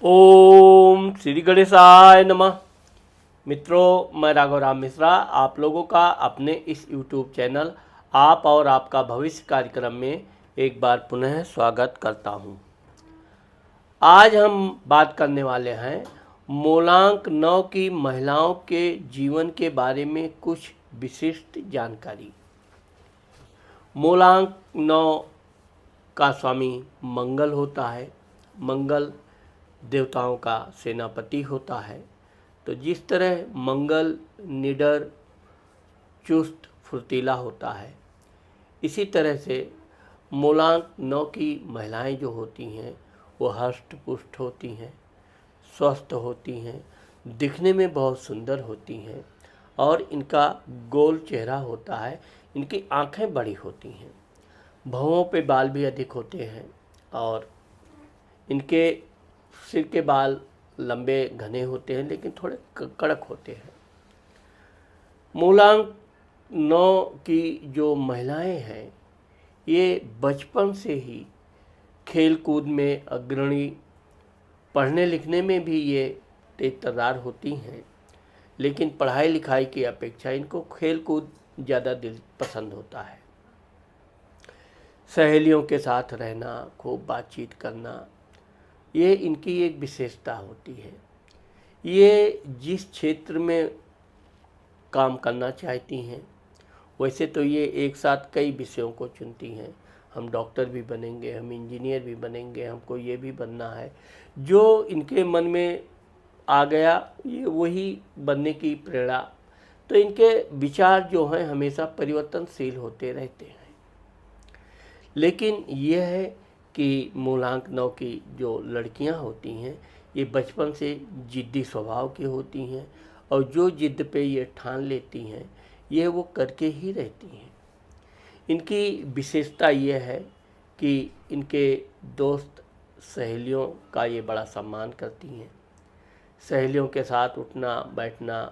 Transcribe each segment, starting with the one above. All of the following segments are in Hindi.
ओम श्री गणेशाय नमः। मित्रों, मैं राघव राम मिश्रा आप लोगों का अपने इस YouTube चैनल आप और आपका भविष्य कार्यक्रम में एक बार पुनः स्वागत करता हूं। आज हम बात करने वाले हैं मूलांक 9 की महिलाओं के जीवन के बारे में कुछ विशिष्ट जानकारी। मूलांक 9 का स्वामी मंगल होता है। मंगल देवताओं का सेनापति होता है। तो जिस तरह मंगल निडर, चुस्त, फुर्तीला होता है, इसी तरह से मूलांक 9 की महिलाएं जो होती हैं वो हष्ट पुष्ट होती हैं, स्वस्थ होती हैं, दिखने में बहुत सुंदर होती हैं और इनका गोल चेहरा होता है। इनकी आंखें बड़ी होती हैं, भौहों पे बाल भी अधिक होते हैं और इनके सिर के बाल लंबे घने होते हैं लेकिन थोड़े कड़क होते हैं। मूलांक 9 की जो महिलाएं हैं ये बचपन से ही खेल कूद में अग्रणी, पढ़ने लिखने में भी ये तेज तर्रार होती हैं, लेकिन पढ़ाई लिखाई की अपेक्षा इनको खेल कूद ज़्यादा दिल पसंद होता है। सहेलियों के साथ रहना, खूब बातचीत करना, ये इनकी एक विशेषता होती है। ये जिस क्षेत्र में काम करना चाहती हैं, वैसे तो ये एक साथ कई विषयों को चुनती हैं। हम डॉक्टर भी बनेंगे, हम इंजीनियर भी बनेंगे, हमको ये भी बनना है। जो इनके मन में आ गया ये वही बनने की प्रेरणा। तो इनके विचार जो हैं हमेशा परिवर्तनशील होते रहते हैं। लेकिन यह है कि मूलांक 9 की जो लड़कियां होती हैं ये बचपन से जिद्दी स्वभाव की होती हैं और जो जिद पे ये ठान लेती हैं ये वो करके ही रहती हैं। इनकी विशेषता ये है कि इनके दोस्त सहेलियों का ये बड़ा सम्मान करती हैं। सहेलियों के साथ उठना बैठना,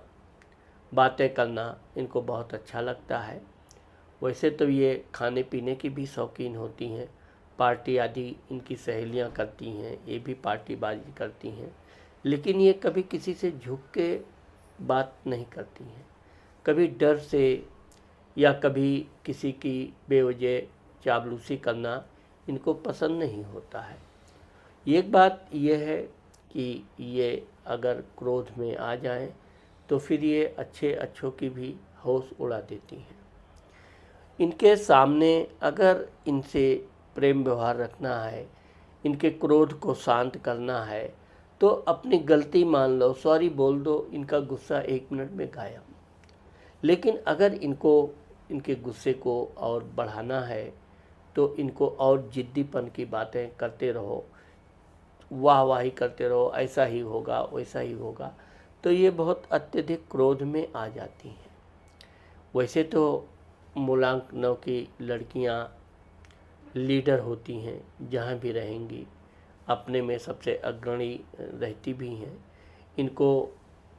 बातें करना इनको बहुत अच्छा लगता है। वैसे तो ये खाने पीने की भी शौकीन होती हैं। पार्टी आदि इनकी सहेलियां करती हैं, ये भी पार्टीबाजी करती हैं, लेकिन ये कभी किसी से झुक के बात नहीं करती हैं। कभी डर से या कभी किसी की बेवजह चापलूसी करना इनको पसंद नहीं होता है। एक बात यह है कि ये अगर क्रोध में आ जाएं तो फिर ये अच्छों की भी होश उड़ा देती हैं। इनके सामने अगर इनसे प्रेम व्यवहार रखना है, इनके क्रोध को शांत करना है, तो अपनी गलती मान लो, सॉरी बोल दो, इनका गुस्सा 1 मिनट में गायब। लेकिन अगर इनको इनके गुस्से को और बढ़ाना है तो इनको और जिद्दीपन की बातें करते रहो, वाहवाही करते रहो, ऐसा ही होगा वैसा ही होगा, तो ये बहुत अत्यधिक क्रोध में आ जाती हैं। वैसे तो मूलांक 9 की लड़कियां लीडर होती हैं, जहाँ भी रहेंगी अपने में सबसे अग्रणी रहती भी हैं। इनको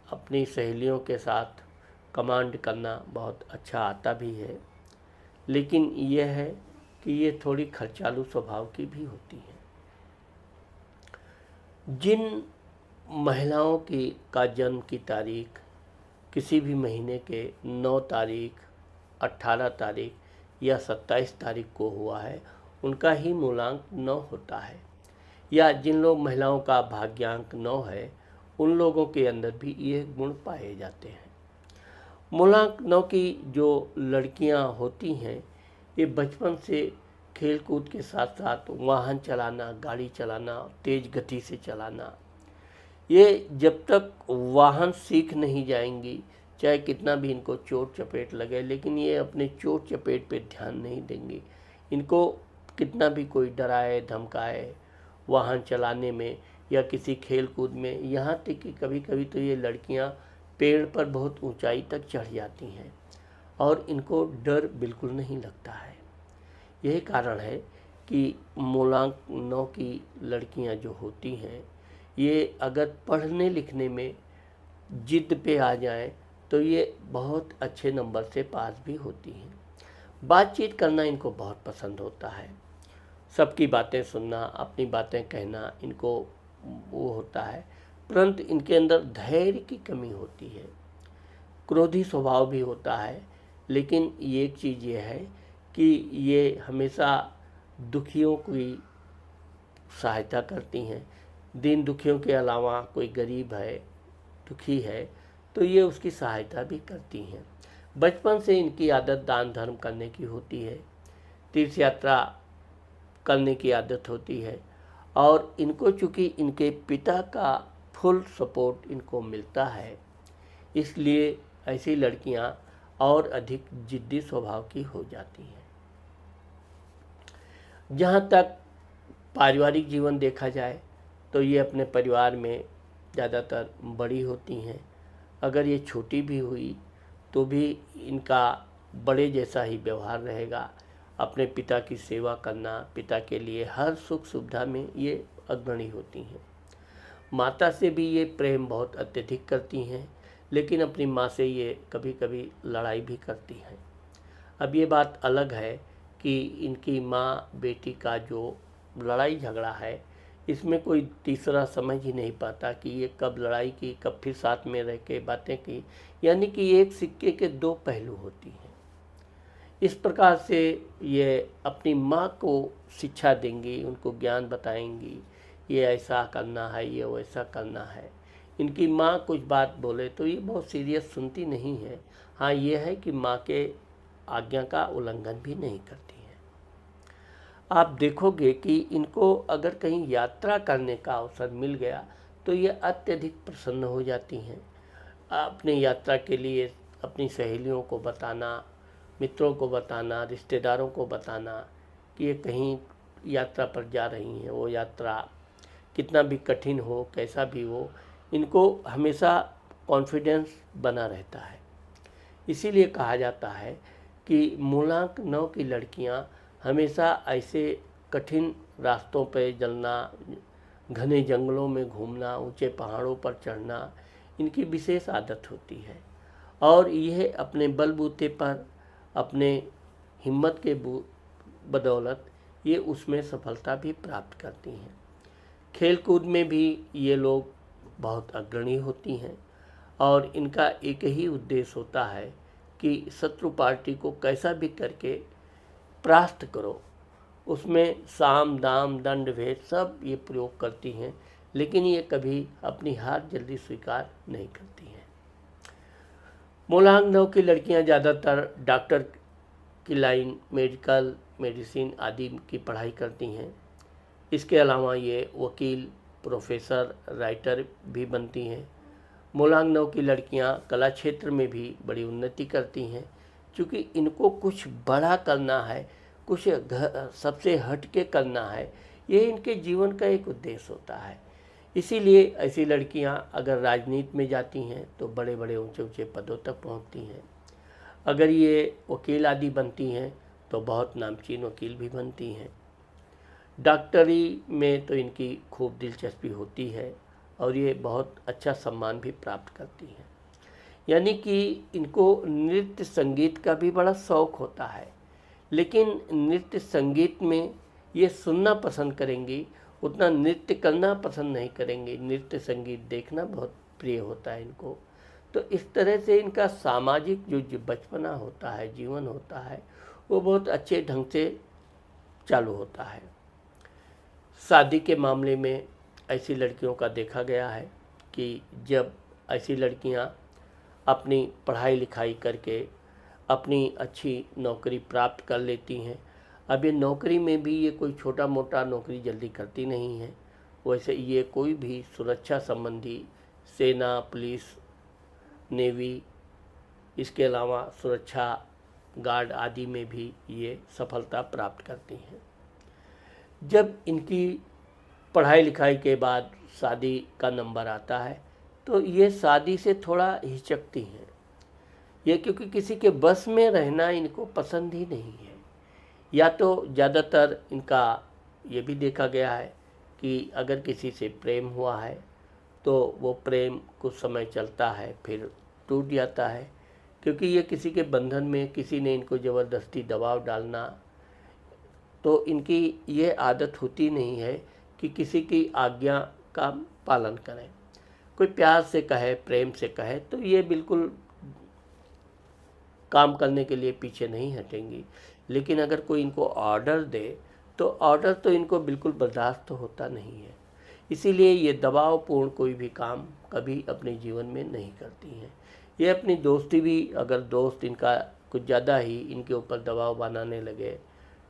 अपनी सहेलियों के साथ कमांड करना बहुत अच्छा आता भी है, लेकिन यह है कि ये थोड़ी खर्चालू स्वभाव की भी होती हैं। जिन महिलाओं की का जन्म की तारीख किसी भी महीने के 9 तारीख, 18 तारीख या 27 तारीख को हुआ है उनका ही मूलांक 9 होता है। या जिन लोग महिलाओं का भाग्यांक 9 है उन लोगों के अंदर भी ये गुण पाए जाते हैं। मूलांक 9 की जो लड़कियां होती हैं ये बचपन से खेल कूद के साथ साथ वाहन चलाना, गाड़ी चलाना, तेज़ गति से चलाना, ये जब तक वाहन सीख नहीं जाएंगी, चाहे कितना भी इनको चोट चपेट लगे, लेकिन ये अपने चोट चपेट पे ध्यान नहीं देंगी। इनको कितना भी कोई डराए धमकाए वाहन चलाने में या किसी खेल कूद में, यहाँ तक कि कभी कभी तो ये लड़कियाँ पेड़ पर बहुत ऊंचाई तक चढ़ जाती हैं और इनको डर बिल्कुल नहीं लगता है। यही कारण है कि मूलांक 9 की लड़कियां जो होती हैं ये अगर पढ़ने लिखने में जिद पे आ जाएं तो ये बहुत अच्छे नंबर से पास भी होती हैं। बातचीत करना इनको बहुत पसंद होता है। सबकी बातें सुनना, अपनी बातें कहना इनको वो होता है, परंतु इनके अंदर धैर्य की कमी होती है, क्रोधी स्वभाव भी होता है। लेकिन ये एक चीज़ ये है कि ये हमेशा दुखियों की सहायता करती हैं। दीन दुखियों के अलावा कोई गरीब है, दुखी है, तो ये उसकी सहायता भी करती हैं। बचपन से इनकी आदत दान धर्म करने की होती है, तीर्थ यात्रा करने की आदत होती है, और इनको चूँकि इनके पिता का फुल सपोर्ट इनको मिलता है, इसलिए ऐसी लड़कियां और अधिक जिद्दी स्वभाव की हो जाती हैं। जहाँ तक पारिवारिक जीवन देखा जाए तो ये अपने परिवार में ज़्यादातर बड़ी होती हैं। अगर ये छोटी भी हुई तो भी इनका बड़े जैसा ही व्यवहार रहेगा। अपने पिता की सेवा करना, पिता के लिए हर सुख सुविधा में ये अग्रणी होती हैं। माता से भी ये प्रेम बहुत अत्यधिक करती हैं, लेकिन अपनी माँ से ये कभी कभी लड़ाई भी करती हैं। अब ये बात अलग है कि इनकी माँ बेटी का जो लड़ाई झगड़ा है, इसमें कोई तीसरा समझ ही नहीं पाता कि ये कब लड़ाई की, कब फिर साथ में रह के बातें की। यानी कि एक सिक्के के दो पहलू होती हैं। इस प्रकार से ये अपनी माँ को शिक्षा देंगी, उनको ज्ञान बताएंगी, ये ऐसा करना है, ये वैसा करना है। इनकी माँ कुछ बात बोले तो ये बहुत सीरियस सुनती नहीं है। हाँ, ये है कि माँ के आज्ञा का उल्लंघन भी नहीं करती है। आप देखोगे कि इनको अगर कहीं यात्रा करने का अवसर मिल गया तो ये अत्यधिक प्रसन्न हो जाती हैं। अपने यात्रा के लिए अपनी सहेलियों को बताना, मित्रों को बताना, रिश्तेदारों को बताना कि ये कहीं यात्रा पर जा रही हैं। वो यात्रा कितना भी कठिन हो, कैसा भी हो, इनको हमेशा कॉन्फिडेंस बना रहता है। इसीलिए कहा जाता है कि मूलांक 9 की लड़कियां हमेशा ऐसे कठिन रास्तों पर चलना, घने जंगलों में घूमना, ऊंचे पहाड़ों पर चढ़ना इनकी विशेष आदत होती है। और यह अपने बलबूते पर, अपने हिम्मत के बदौलत ये उसमें सफलता भी प्राप्त करती हैं। खेल कूद में भी ये लोग बहुत अग्रणी होती हैं और इनका एक ही उद्देश्य होता है कि शत्रु पार्टी को कैसा भी करके परास्त करो। उसमें साम दाम दंड भेद सब ये प्रयोग करती हैं, लेकिन ये कभी अपनी हार जल्दी स्वीकार नहीं करती हैं। मूलांक 9 की लड़कियां ज़्यादातर डॉक्टर की लाइन, मेडिकल, मेडिसिन आदि की पढ़ाई करती हैं। इसके अलावा ये वकील, प्रोफेसर, राइटर भी बनती हैं। मूलांक 9 की लड़कियां कला क्षेत्र में भी बड़ी उन्नति करती हैं, क्योंकि इनको कुछ बड़ा करना है, कुछ सबसे हटके करना है, ये इनके जीवन का एक उद्देश्य होता है। इसीलिए ऐसी लड़कियां अगर राजनीति में जाती हैं तो बड़े बड़े ऊंचे ऊंचे पदों तक पहुंचती हैं। अगर ये वकील आदि बनती हैं तो बहुत नामचीन वकील भी बनती हैं। डॉक्टरी में तो इनकी खूब दिलचस्पी होती है और ये बहुत अच्छा सम्मान भी प्राप्त करती हैं। यानी कि इनको नृत्य संगीत का भी बड़ा शौक़ होता है, लेकिन नृत्य संगीत में ये सुनना पसंद करेंगी, उतना नृत्य करना पसंद नहीं करेंगी। नृत्य संगीत देखना बहुत प्रिय होता है इनको। तो इस तरह से इनका सामाजिक जो बचपना होता है, जीवन होता है, वो बहुत अच्छे ढंग से चालू होता है। शादी के मामले में ऐसी लड़कियों का देखा गया है कि जब ऐसी लड़कियां अपनी पढ़ाई लिखाई करके अपनी अच्छी नौकरी प्राप्त कर लेती हैं, अब ये नौकरी में भी ये कोई छोटा मोटा नौकरी जल्दी करती नहीं है। वैसे ये कोई भी सुरक्षा संबंधी, सेना, पुलिस, नेवी, इसके अलावा सुरक्षा गार्ड आदि में भी ये सफलता प्राप्त करती हैं। जब इनकी पढ़ाई लिखाई के बाद शादी का नंबर आता है तो ये शादी से थोड़ा हिचकती हैं। ये क्योंकि किसी के बस में रहना इनको पसंद ही नहीं है। या तो ज़्यादातर इनका ये भी देखा गया है कि अगर किसी से प्रेम हुआ है तो वो प्रेम कुछ समय चलता है, फिर टूट जाता है, क्योंकि ये किसी के बंधन में, किसी ने इनको ज़बरदस्ती दबाव डालना, तो इनकी ये आदत होती नहीं है कि किसी की आज्ञा का पालन करें। कोई प्यार से कहे, प्रेम से कहे तो ये बिल्कुल काम करने के लिए पीछे नहीं हटेंगी। लेकिन अगर कोई इनको ऑर्डर दे तो ऑर्डर तो इनको बिल्कुल बर्दाश्त तो होता नहीं है। इसीलिए ये दबावपूर्ण कोई भी काम कभी अपने जीवन में नहीं करती हैं। ये अपनी दोस्ती भी, अगर दोस्त इनका कुछ ज़्यादा ही इनके ऊपर दबाव बनाने लगे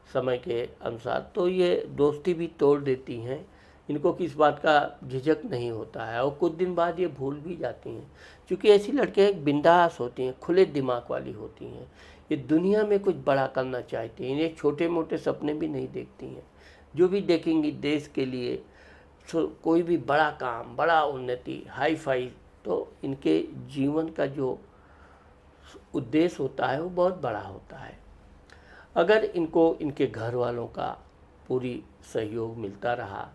समय के अनुसार, तो ये दोस्ती भी तोड़ देती हैं। इनको किस बात का झिझक नहीं होता है और कुछ दिन बाद ये भूल भी जाती हैं, क्योंकि ऐसी लड़कियाँ बिंदास होती हैं, खुले दिमाग वाली होती हैं। ये दुनिया में कुछ बड़ा करना चाहती हैं, ये छोटे मोटे सपने भी नहीं देखती हैं। जो भी देखेंगी देश के लिए कोई भी बड़ा काम, बड़ा उन्नति, हाई फाई, तो इनके जीवन का जो उद्देश्य होता है वो बहुत बड़ा होता है। अगर इनको इनके घर वालों का पूरी सहयोग मिलता रहा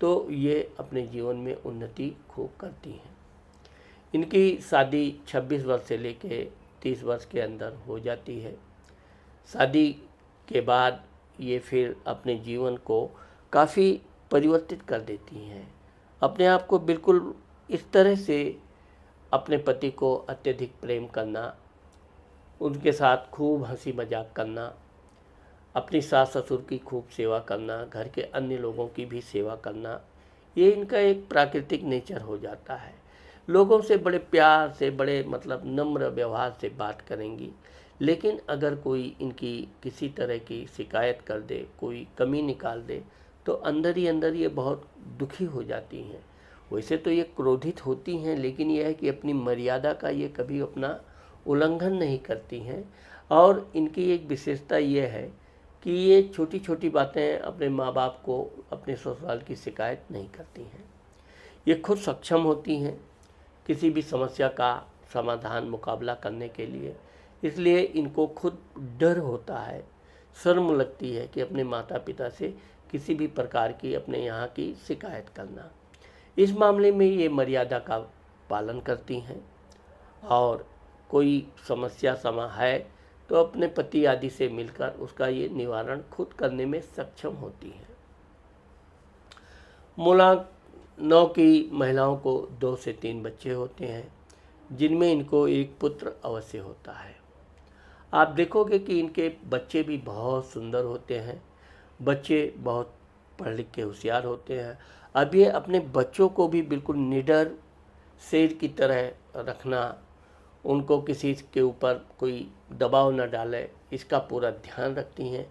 तो ये अपने जीवन में उन्नति खूब करती हैं। इनकी शादी 26 वर्ष से लेके 30 वर्ष के अंदर हो जाती है। शादी के बाद ये फिर अपने जीवन को काफ़ी परिवर्तित कर देती हैं। अपने आप को बिल्कुल इस तरह से अपने पति को अत्यधिक प्रेम करना, उनके साथ खूब हंसी मजाक करना, अपनी सास ससुर की खूब सेवा करना, घर के अन्य लोगों की भी सेवा करना, ये इनका एक प्राकृतिक नेचर हो जाता है। लोगों से बड़े प्यार से, बड़े नम्र व्यवहार से बात करेंगी। लेकिन अगर कोई इनकी किसी तरह की शिकायत कर दे, कोई कमी निकाल दे, तो अंदर ही अंदर ये बहुत दुखी हो जाती हैं। वैसे तो ये क्रोधित होती हैं, लेकिन यह है कि अपनी मर्यादा का ये कभी अपना उल्लंघन नहीं करती हैं। और इनकी एक विशेषता ये है कि ये छोटी छोटी बातें अपने माँ बाप को, अपने ससुराल की शिकायत नहीं करती हैं। ये खुद सक्षम होती हैं किसी भी समस्या का समाधान, मुकाबला करने के लिए। इसलिए इनको खुद डर होता है, शर्म लगती है कि अपने माता पिता से किसी भी प्रकार की अपने यहाँ की शिकायत करना। इस मामले में ये मर्यादा का पालन करती हैं और कोई समस्या समा है तो अपने पति आदि से मिलकर उसका ये निवारण खुद करने में सक्षम होती हैं। मूलांक 9 की महिलाओं को 2 से 3 बच्चे होते हैं, जिनमें इनको एक पुत्र अवश्य होता है। आप देखोगे कि इनके बच्चे भी बहुत सुंदर होते हैं, बच्चे बहुत पढ़ लिख के होशियार होते हैं। अब ये अपने बच्चों को भी बिल्कुल निडर शेर की तरह रखना, उनको किसी के ऊपर कोई दबाव न डाले, इसका पूरा ध्यान रखती हैं।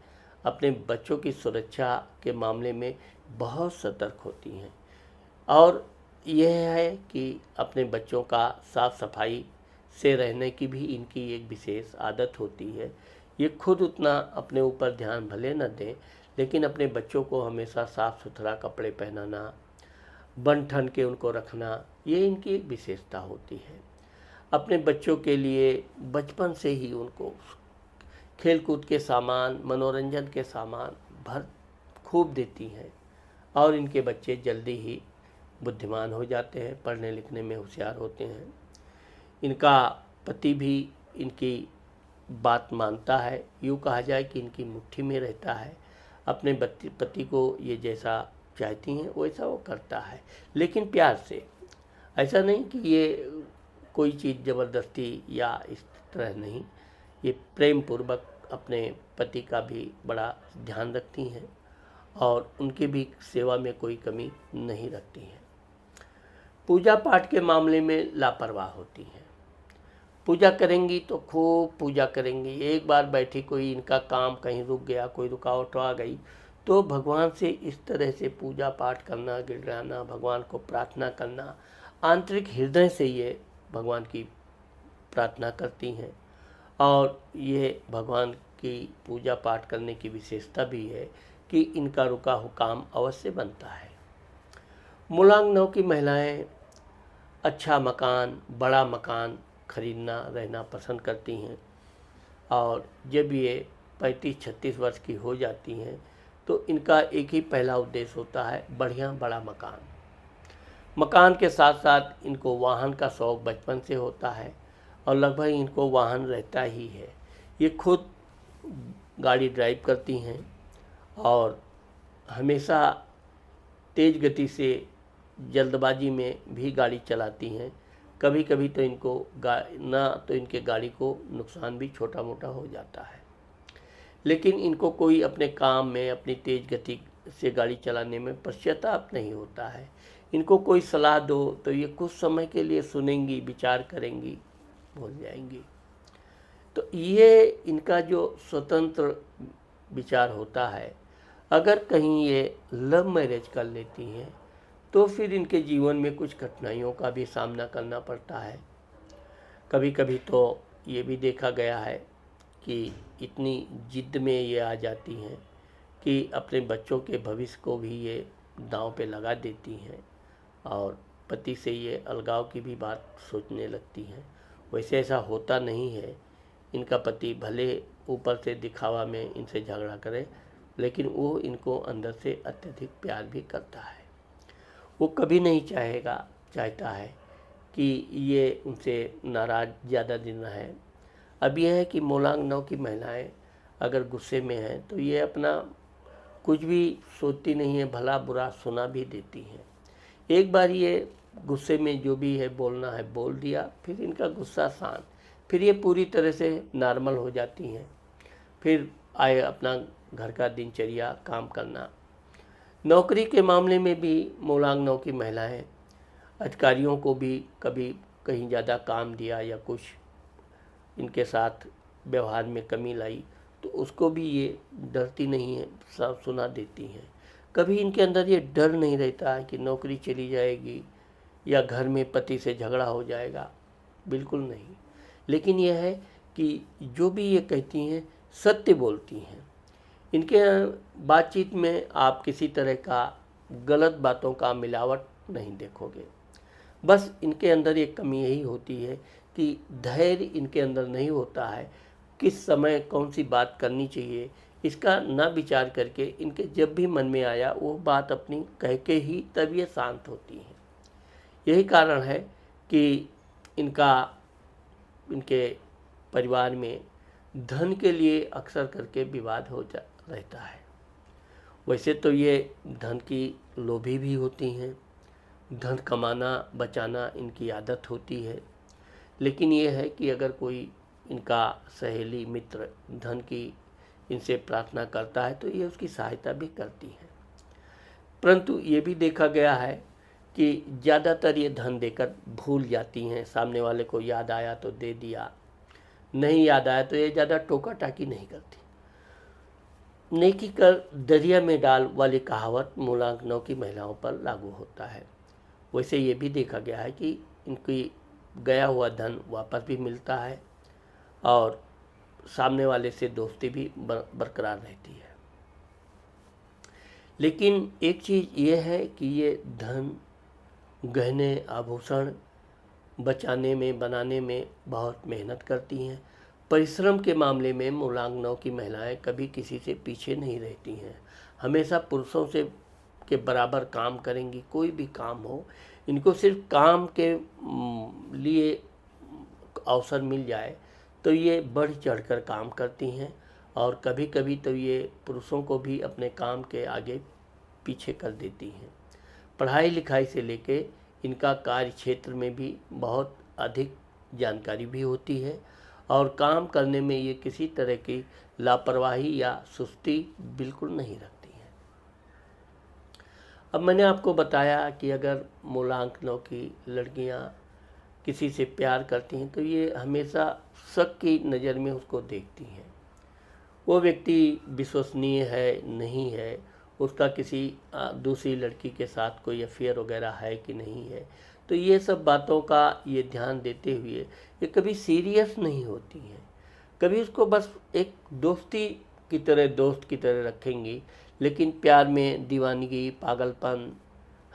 अपने बच्चों की सुरक्षा के मामले में बहुत सतर्क होती हैं। और यह है कि अपने बच्चों का साफ सफाई से रहने की भी इनकी एक विशेष आदत होती है। ये खुद उतना अपने ऊपर ध्यान भले न दें, लेकिन अपने बच्चों को हमेशा साफ़ सुथरा कपड़े पहनाना, बन ठन के उनको रखना, ये इनकी एक विशेषता होती है। अपने बच्चों के लिए बचपन से ही उनको खेलकूद के सामान, मनोरंजन के सामान खूब देती हैं और इनके बच्चे जल्दी ही बुद्धिमान हो जाते हैं, पढ़ने लिखने में होशियार होते हैं। इनका पति भी इनकी बात मानता है, यूँ कहा जाए कि इनकी मुट्ठी में रहता है। अपने पति को ये जैसा चाहती हैं वैसा वो करता है, लेकिन प्यार से। ऐसा नहीं कि ये कोई चीज़ ज़बरदस्ती या इस तरह नहीं, ये प्रेम पूर्वक अपने पति का भी बड़ा ध्यान रखती हैं और उनकी भी सेवा में कोई कमी नहीं रखती हैं। पूजा पाठ के मामले में लापरवाह होती हैं। पूजा करेंगी तो खूब पूजा करेंगी। एक बार बैठी, कोई इनका काम कहीं रुक गया, कोई रुकावट आ गई, तो भगवान से इस तरह से पूजा पाठ करना, गिड़गिड़ाना, भगवान को प्रार्थना करना, आंतरिक हृदय से ये भगवान की प्रार्थना करती हैं। और ये भगवान की पूजा पाठ करने की विशेषता भी है कि इनका रुका हुआ काम अवश्य बनता है। मूलांक 9 की महिलाएं अच्छा मकान, बड़ा मकान खरीदना, रहना पसंद करती हैं। और जब ये 35-36 वर्ष की हो जाती हैं तो इनका एक ही पहला उद्देश्य होता है, बढ़िया बड़ा मकान। मकान के साथ साथ इनको वाहन का शौक़ बचपन से होता है और लगभग इनको वाहन रहता ही है। ये खुद गाड़ी ड्राइव करती हैं और हमेशा तेज़ गति से जल्दबाजी में भी गाड़ी चलाती हैं। कभी कभी तो इनको इनके गाड़ी को नुकसान भी छोटा मोटा हो जाता है, लेकिन इनको कोई अपने काम में अपनी तेज़ गति से गाड़ी चलाने में पश्चाताप नहीं होता है। इनको कोई सलाह दो तो ये कुछ समय के लिए सुनेंगी, विचार करेंगी, भूल जाएंगी। तो ये इनका जो स्वतंत्र विचार होता है, अगर कहीं ये लव मैरिज कर लेती हैं तो फिर इनके जीवन में कुछ कठिनाइयों का भी सामना करना पड़ता है। कभी कभी तो ये भी देखा गया है कि इतनी जिद में ये आ जाती हैं कि अपने बच्चों के भविष्य को भी ये दांव पे लगा देती हैं और पति से ये अलगाव की भी बात सोचने लगती हैं। वैसे ऐसा होता नहीं है। इनका पति भले ऊपर से दिखावा में इनसे झगड़ा करे, लेकिन वो इनको अंदर से अत्यधिक प्यार भी करता है। वो कभी नहीं चाहता है कि ये उनसे नाराज़ ज़्यादा दिन रहे। अब यह है कि मोलांग नौ की महिलाएं अगर गुस्से में हैं तो ये अपना कुछ भी सोचती नहीं है, भला बुरा सुना भी देती हैं। एक बार ये गुस्से में जो भी है बोलना है बोल दिया, फिर इनका गुस्सा शांत, फिर ये पूरी तरह से नॉर्मल हो जाती हैं। फिर आए अपना घर का दिनचर्या काम करना। नौकरी के मामले में भी मोलांग नौ की महिलाएं अधिकारियों को भी कभी कहीं ज़्यादा काम दिया या कुछ इनके साथ व्यवहार में कमी लाई तो उसको भी ये डरती नहीं है, सब सुना देती हैं। कभी इनके अंदर ये डर नहीं रहता है कि नौकरी चली जाएगी या घर में पति से झगड़ा हो जाएगा, बिल्कुल नहीं। लेकिन यह है कि जो भी ये कहती हैं सत्य बोलती हैं। इनके बातचीत में आप किसी तरह का गलत बातों का मिलावट नहीं देखोगे। बस इनके अंदर एक कमी यही होती है कि धैर्य इनके अंदर नहीं होता है। किस समय कौन सी बात करनी चाहिए इसका ना विचार करके इनके जब भी मन में आया वो बात अपनी कह के ही तब ये शांत होती हैं। यही कारण है कि इनके परिवार में धन के लिए अक्सर करके विवाद रहता है। वैसे तो ये धन की लोभी भी होती हैं, धन कमाना बचाना इनकी आदत होती है। लेकिन ये है कि अगर कोई इनका सहेली मित्र धन की इनसे प्रार्थना करता है तो ये उसकी सहायता भी करती है। परंतु ये भी देखा गया है कि ज़्यादातर ये धन देकर भूल जाती हैं। सामने वाले को याद आया तो दे दिया, नहीं याद आया तो ये ज़्यादा टोका टाकी नहीं करती। नेकी कर दरिया में डाल वाली कहावत मोलांग नौ की महिलाओं पर लागू होता है। वैसे ये भी देखा गया है कि इनकी गया हुआ धन वापस भी मिलता है और सामने वाले से दोस्ती भी बरकरार रहती है। लेकिन एक चीज़ ये है कि ये धन, गहने, आभूषण बचाने में, बनाने में बहुत मेहनत करती हैं। परिश्रम के मामले में मोलांग नौ की महिलाएं कभी किसी से पीछे नहीं रहती हैं। हमेशा पुरुषों से के बराबर काम करेंगी। कोई भी काम हो, इनको सिर्फ काम के लिए अवसर मिल जाए तो ये बढ़ चढ़कर काम करती हैं और कभी कभी तो ये पुरुषों को भी अपने काम के आगे पीछे कर देती हैं। पढ़ाई लिखाई से लेके इनका कार्य क्षेत्र में भी बहुत अधिक जानकारी भी होती है और काम करने में ये किसी तरह की लापरवाही या सुस्ती बिल्कुल नहीं रखती हैं। अब मैंने आपको बताया कि अगर मोलांग नौ की लड़कियां किसी से प्यार करती हैं तो ये हमेशा शक की नज़र में उसको देखती हैं। वो व्यक्ति विश्वसनीय है नहीं है, उसका किसी दूसरी लड़की के साथ कोई अफेयर वगैरह है कि नहीं है, तो ये सब बातों का ये ध्यान देते हुए ये कभी सीरियस नहीं होती हैं। कभी उसको बस एक दोस्ती की तरह, दोस्त की तरह रखेंगी, लेकिन प्यार में दीवानगी, पागलपन,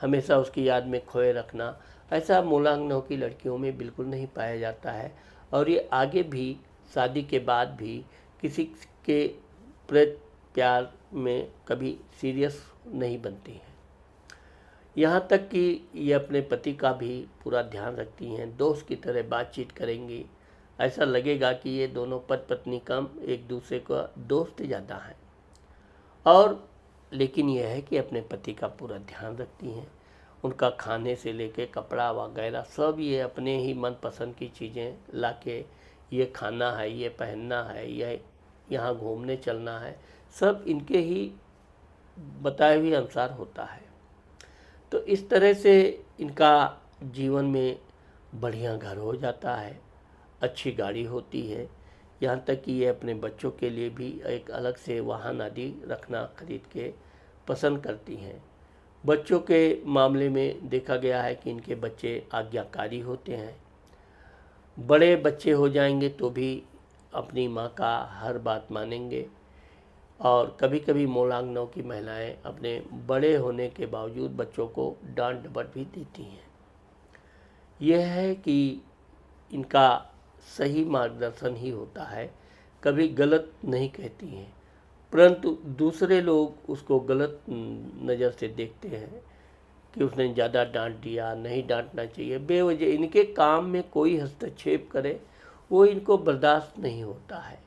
हमेशा उसकी याद में खोए रखना, ऐसा मोलांग नौ की लड़कियों में बिल्कुल नहीं पाया जाता है। और ये आगे भी शादी के बाद भी किसी के प्रति प्यार में कभी सीरियस नहीं बनती हैं। यहाँ तक कि ये अपने पति का भी पूरा ध्यान रखती हैं, दोस्त की तरह बातचीत करेंगी। ऐसा लगेगा कि ये दोनों पति पत्नी कम एक दूसरे का दोस्त ज़्यादा हैं। और लेकिन यह है कि अपने पति का पूरा ध्यान रखती हैं, उनका खाने से लेके कपड़ा वगैरह सब ये अपने ही मनपसंद की चीज़ें लाके ये खाना है, ये पहनना है, ये यहाँ घूमने चलना है, सब इनके ही बताए हुए अनुसार होता है। तो इस तरह से इनका जीवन में बढ़िया घर हो जाता है, अच्छी गाड़ी होती है, यहाँ तक कि ये अपने बच्चों के लिए भी एक अलग से वाहन आदि रखना खरीद के पसंद करती हैं। बच्चों के मामले में देखा गया है कि इनके बच्चे आज्ञाकारी होते हैं। बड़े बच्चे हो जाएंगे तो भी अपनी माँ का हर बात मानेंगे, और कभी कभी मोलांगनों की महिलाएं अपने बड़े होने के बावजूद बच्चों को डांट डपट भी देती हैं। यह है कि इनका सही मार्गदर्शन ही होता है, कभी गलत नहीं कहती हैं, परंतु दूसरे लोग उसको गलत नज़र से देखते हैं कि उसने ज़्यादा डांट दिया, नहीं डांटना चाहिए, बेवजह इनके काम में कोई हस्तक्षेप करे वो इनको बर्दाश्त नहीं होता है।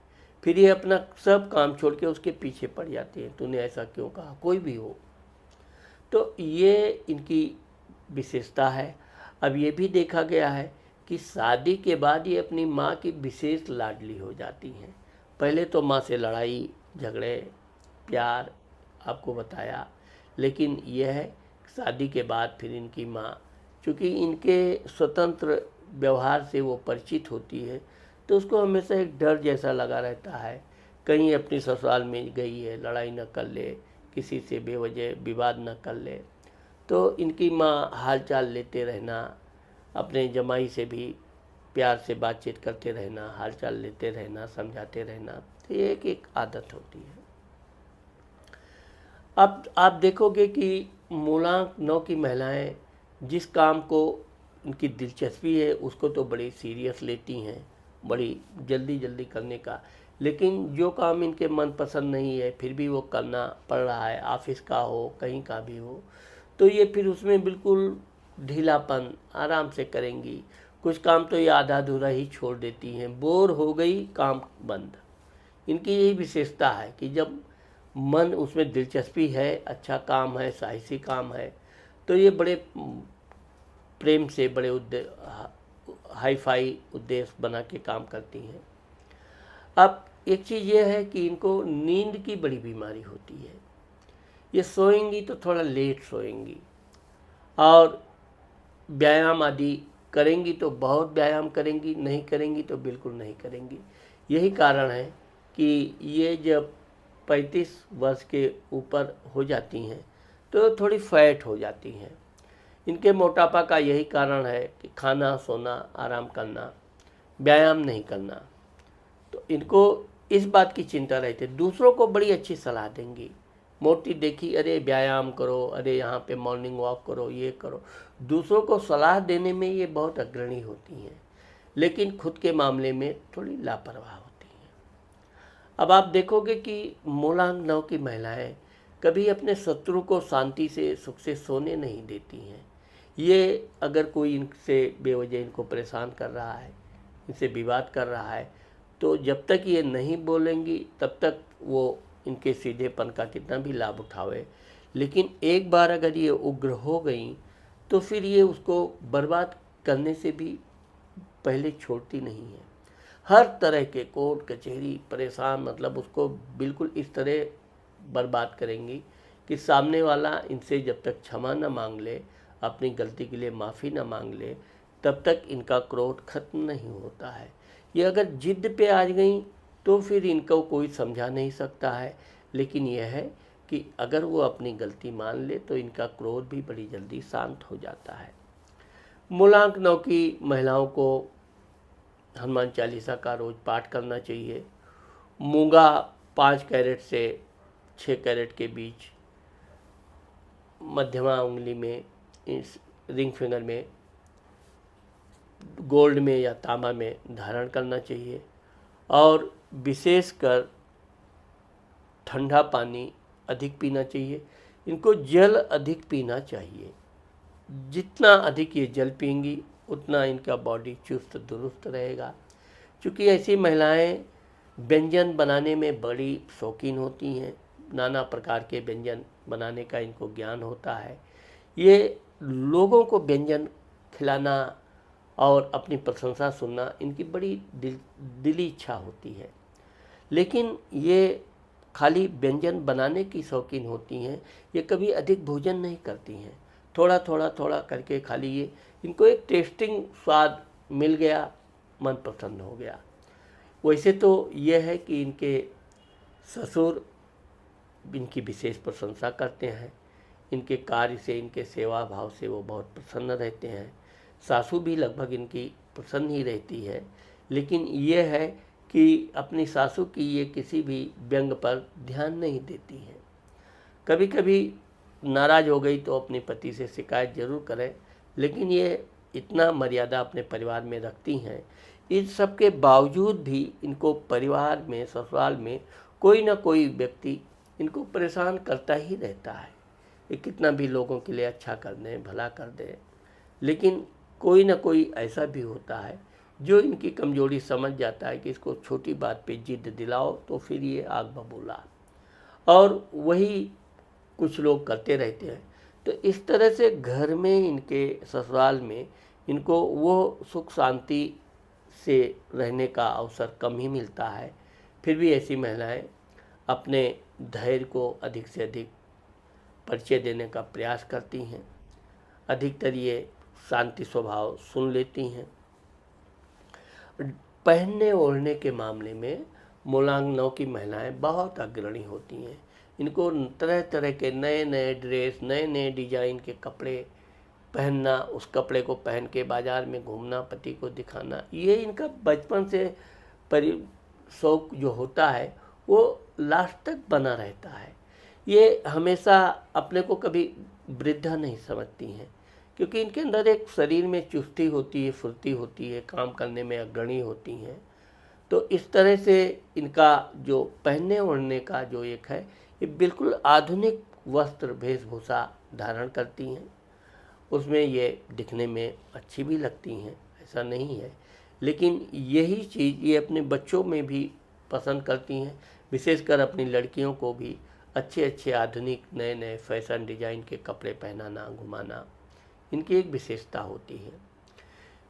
फिर ये अपना सब काम छोड़ के उसके पीछे पड़ जाते हैं, तूने ऐसा क्यों कहा, कोई भी हो। तो ये इनकी विशेषता है। अब ये भी देखा गया है कि शादी के बाद ये अपनी माँ की विशेष लाडली हो जाती हैं। पहले तो माँ से लड़ाई झगड़े प्यार आपको बताया, लेकिन यह है शादी के बाद फिर इनकी माँ, चूँकि इनके स्वतंत्र व्यवहार से वो परिचित होती है, तो उसको हमेशा एक डर जैसा लगा रहता है, कहीं अपनी ससुराल में गई है लड़ाई न कर ले, किसी से बेवजह विवाद न कर ले। तो इनकी माँ हालचाल लेते रहना, अपने जमाई से भी प्यार से बातचीत करते रहना, हालचाल लेते रहना, समझाते रहना, तो ये एक आदत होती है। अब आप देखोगे कि मूलांक 9 की महिलाएं जिस काम को उनकी दिलचस्पी है उसको तो बड़ी सीरियस लेती हैं, बड़ी जल्दी जल्दी करने का, लेकिन जो काम इनके मनपसंद नहीं है फिर भी वो करना पड़ रहा है, ऑफिस का हो कहीं का भी हो, तो ये फिर उसमें बिल्कुल ढीलापन आराम से करेंगी। कुछ काम तो ये आधा अधूरा ही छोड़ देती हैं, बोर हो गई काम बंद। इनकी यही विशेषता है कि जब मन उसमें दिलचस्पी है, अच्छा काम है, साहसी काम है, तो ये बड़े प्रेम से बड़े हाई फाई उद्देश्य बना के काम करती हैं। अब एक चीज़ ये है कि इनको नींद की बड़ी बीमारी होती है। ये सोएंगी तो थोड़ा लेट सोएंगी, और व्यायाम आदि करेंगी तो बहुत व्यायाम करेंगी, नहीं करेंगी तो बिल्कुल नहीं करेंगी। यही कारण है कि ये जब 35 वर्ष के ऊपर हो जाती हैं तो थोड़ी फैट हो जाती हैं। इनके मोटापा का यही कारण है कि खाना, सोना, आराम करना, व्यायाम नहीं करना। तो इनको इस बात की चिंता रहती है। दूसरों को बड़ी अच्छी सलाह देंगी, मोटी देखी, अरे व्यायाम करो, अरे यहाँ पे मॉर्निंग वॉक करो, ये करो। दूसरों को सलाह देने में ये बहुत अग्रणी होती हैं, लेकिन खुद के मामले में थोड़ी लापरवाह होती हैं। अब आप देखोगे कि मूलांक 9 की महिलाएं कभी अपने शत्रु को शांति से सुख से सोने नहीं देती हैं। ये अगर कोई इनसे बेवजह इनको परेशान कर रहा है, इनसे विवाद कर रहा है, तो जब तक ये नहीं बोलेंगी तब तक वो इनके सीधेपन का कितना भी लाभ उठावे, लेकिन एक बार अगर ये उग्र हो गई तो फिर ये उसको बर्बाद करने से भी पहले छोड़ती नहीं है। हर तरह के कोर्ट कचहरी परेशान, मतलब उसको बिल्कुल इस तरह बर्बाद करेंगी कि सामने वाला इनसे जब तक क्षमा न मांग ले, अपनी गलती के लिए माफ़ी न मांग ले, तब तक इनका क्रोध खत्म नहीं होता है। ये अगर जिद पे आ गई तो फिर इनको कोई समझा नहीं सकता है, लेकिन यह है कि अगर वो अपनी गलती मान ले तो इनका क्रोध भी बड़ी जल्दी शांत हो जाता है। मूलांक 9 की महिलाओं को हनुमान चालीसा का रोज़ पाठ करना चाहिए। मूंगा 5 कैरेट से 6 कैरेट के बीच मध्यमा उंगली में, इस रिंग फिंगर में, गोल्ड में या तांबा में धारण करना चाहिए, और विशेषकर ठंडा पानी अधिक पीना चाहिए। इनको जल अधिक पीना चाहिए, जितना अधिक ये जल पिएंगी उतना इनका बॉडी चुस्त दुरुस्त रहेगा। क्योंकि ऐसी महिलाएं व्यंजन बनाने में बड़ी शौकीन होती हैं, नाना प्रकार के व्यंजन बनाने का इनको ज्ञान होता है। ये लोगों को व्यंजन खिलाना और अपनी प्रशंसा सुनना इनकी बड़ी दिली इच्छा होती है। लेकिन ये खाली व्यंजन बनाने की शौकीन होती हैं, ये कभी अधिक भोजन नहीं करती हैं। थोड़ा थोड़ा थोड़ा करके खाली ये इनको एक टेस्टिंग स्वाद मिल गया, मन प्रसन्न हो गया। वैसे तो ये है कि इनके ससुर इनकी विशेष प्रशंसा करते हैं, इनके कार्य से, इनके सेवा भाव से वो बहुत प्रसन्न रहते हैं। सासू भी लगभग इनकी प्रसन्न ही रहती है, लेकिन ये है कि अपनी सासू की ये किसी भी व्यंग पर ध्यान नहीं देती हैं। कभी कभी नाराज़ हो गई तो अपने पति से शिकायत जरूर करें, लेकिन ये इतना मर्यादा अपने परिवार में रखती हैं। इन सब के बावजूद भी इनको परिवार में, ससुराल में कोई ना कोई व्यक्ति इनको परेशान करता ही रहता है। ये कितना भी लोगों के लिए अच्छा कर दें, भला कर दें, लेकिन कोई ना कोई ऐसा भी होता है जो इनकी कमजोरी समझ जाता है कि इसको छोटी बात पे जिद दिलाओ तो फिर ये आग बबूला, और वही कुछ लोग करते रहते हैं। तो इस तरह से घर में, इनके ससुराल में इनको वो सुख शांति से रहने का अवसर कम ही मिलता है। फिर भी ऐसी महिलाएं अपने धैर्य को अधिक से अधिक परिचय देने का प्रयास करती हैं। अधिकतर ये शांति स्वभाव सुन लेती हैं। पहनने ओढ़ने के मामले में मोलांग नौ की महिलाएं बहुत अग्रणी होती हैं। इनको तरह तरह के नए नए ड्रेस, नए नए डिजाइन के कपड़े पहनना, उस कपड़े को पहन के बाज़ार में घूमना, पति को दिखाना, ये इनका बचपन से शौक जो होता है वो लास्ट तक बना रहता है। ये हमेशा अपने को कभी वृद्धा नहीं समझती हैं, क्योंकि इनके अंदर एक शरीर में चुस्ती होती है, फुर्ती होती है, काम करने में अग्रणी होती हैं। तो इस तरह से इनका जो पहनने ओढ़ने का जो एक है, ये बिल्कुल आधुनिक वस्त्र वेशभूषा धारण करती हैं। उसमें ये दिखने में अच्छी भी लगती हैं, ऐसा नहीं है, लेकिन यही चीज़ ये अपने बच्चों में भी पसंद करती हैं। विशेषकर अपनी लड़कियों को भी अच्छे अच्छे आधुनिक नए नए फैशन डिज़ाइन के कपड़े पहनाना, घुमाना इनकी एक विशेषता होती है।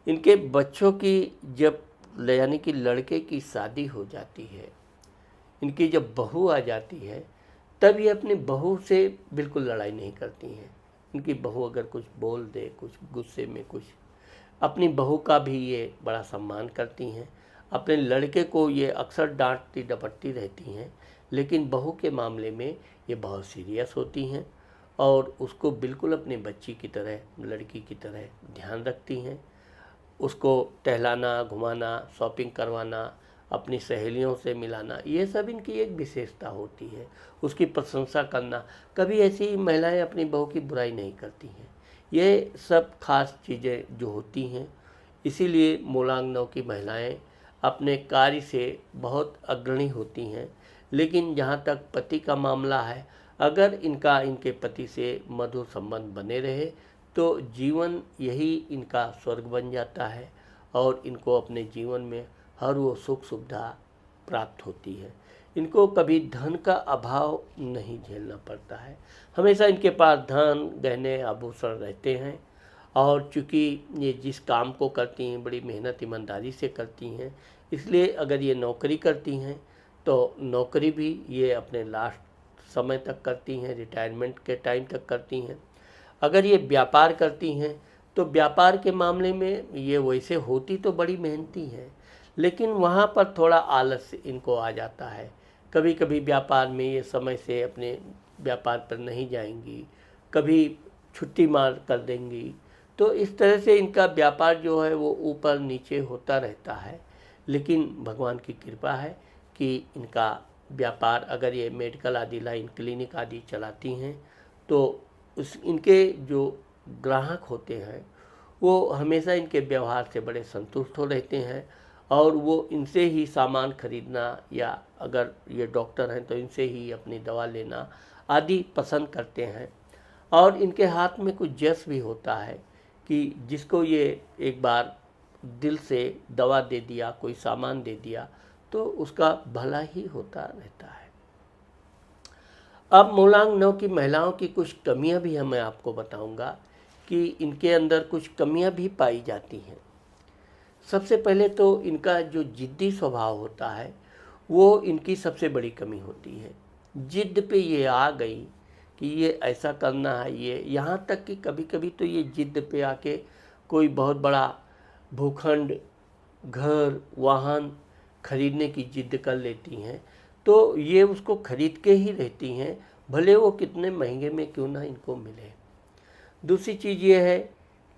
इनके बच्चों की जब, यानी कि लड़के की शादी हो जाती है, इनकी जब बहू आ जाती है, तब ये अपनी बहू से बिल्कुल लड़ाई नहीं करती हैं। इनकी बहू अगर कुछ बोल दे, कुछ गुस्से में कुछ, अपनी बहू का भी ये बड़ा सम्मान करती हैं। अपने लड़के को ये अक्सर डांटती डपटती रहती हैं, लेकिन बहू के मामले में ये बहुत सीरियस होती हैं और उसको बिल्कुल अपनी बच्ची की तरह, लड़की की तरह ध्यान रखती हैं। उसको टहलाना, घुमाना, शॉपिंग करवाना, अपनी सहेलियों से मिलाना, ये सब इनकी एक विशेषता होती है। उसकी प्रशंसा करना, कभी ऐसी महिलाएं अपनी बहू की बुराई नहीं करती हैं। ये सब खास चीज़ें जो होती हैं, इसीलिए मोलांग नौ की महिलाएं अपने कार्य से बहुत अग्रणी होती हैं। लेकिन जहाँ तक पति का मामला है, अगर इनके पति से मधुर संबंध बने रहे तो जीवन यही इनका स्वर्ग बन जाता है और इनको अपने जीवन में हर वो सुख सुविधा प्राप्त होती है। इनको कभी धन का अभाव नहीं झेलना पड़ता है। हमेशा इनके पास धन, गहने, आभूषण रहते हैं। और चूँकि ये जिस काम को करती हैं बड़ी मेहनत ईमानदारी से करती हैं, इसलिए अगर ये नौकरी करती हैं तो नौकरी भी ये अपने लास्ट समय तक करती हैं, रिटायरमेंट के टाइम तक करती हैं। अगर ये व्यापार करती हैं तो व्यापार के मामले में ये वैसे होती तो बड़ी मेहनती हैं, लेकिन वहाँ पर थोड़ा आलस इनको आ जाता है। कभी कभी व्यापार में ये समय से अपने व्यापार पर नहीं जाएंगी, कभी छुट्टी मार कर देंगी। तो इस तरह से इनका व्यापार जो है वो ऊपर नीचे होता रहता है। लेकिन भगवान की कृपा है कि इनका व्यापार, अगर ये मेडिकल आदि लाइन, क्लिनिक आदि चलाती हैं, तो इनके जो ग्राहक होते हैं वो हमेशा इनके व्यवहार से बड़े संतुष्ट हो रहते हैं और वो इनसे ही सामान खरीदना, या अगर ये डॉक्टर हैं तो इनसे ही अपनी दवा लेना आदि पसंद करते हैं। और इनके हाथ में कुछ जस भी होता है कि जिसको ये एक बार दिल से दवा दे दिया, कोई सामान दे दिया, तो उसका भला ही होता रहता है। अब मोलांग नौ की महिलाओं की कुछ कमियां भी मैं आपको बताऊंगा कि इनके अंदर कुछ कमियां भी पाई जाती हैं। सबसे पहले तो इनका जो जिद्दी स्वभाव होता है वो इनकी सबसे बड़ी कमी होती है। जिद पे ये आ गई कि ये ऐसा करना है, ये यहाँ तक कि कभी कभी तो ये जिद पे आके कोई बहुत बड़ा भूखंड, घर, वाहन खरीदने की जिद कर लेती हैं, तो ये उसको खरीद के ही रहती हैं, भले वो कितने महंगे में क्यों ना इनको मिले। दूसरी चीज़ ये है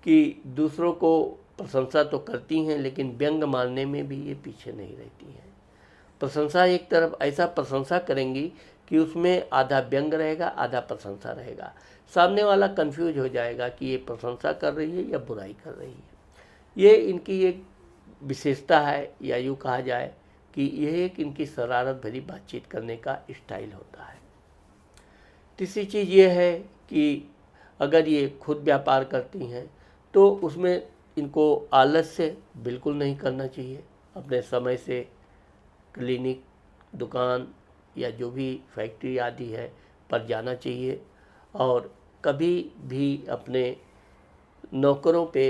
कि दूसरों को प्रशंसा तो करती हैं, लेकिन व्यंग मारने में भी ये पीछे नहीं रहती हैं। प्रशंसा एक तरफ ऐसा प्रशंसा करेंगी कि उसमें आधा व्यंग रहेगा, आधा प्रशंसा रहेगा। सामने वाला कंफ्यूज हो जाएगा कि ये प्रशंसा कर रही है या बुराई कर रही है। ये इनकी एक विशेषता है, या यूँ कहा जाए कि यह एक इनकी शरारत भरी बातचीत करने का स्टाइल होता है। तीसरी चीज़ ये है कि अगर ये खुद व्यापार करती हैं तो उसमें इनको आलस्य बिल्कुल नहीं करना चाहिए। अपने समय से क्लिनिक, दुकान या जो भी फैक्ट्री आदि है पर जाना चाहिए, और कभी भी अपने नौकरों पे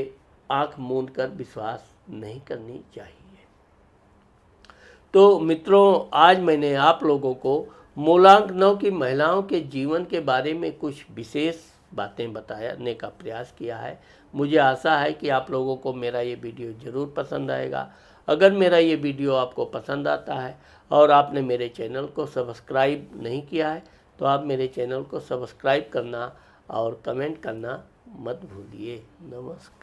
आंख मूंद कर विश्वास नहीं करनी चाहिए। तो मित्रों, आज मैंने आप लोगों को मूलांक 9 की महिलाओं के जीवन के बारे में कुछ विशेष बातें बताने का प्रयास किया है। मुझे आशा है कि आप लोगों को मेरा ये वीडियो ज़रूर पसंद आएगा। अगर मेरा ये वीडियो आपको पसंद आता है और आपने मेरे चैनल को सब्सक्राइब नहीं किया है तो आप मेरे चैनल को सब्सक्राइब करना और कमेंट करना मत भूलिए। नमस्कार।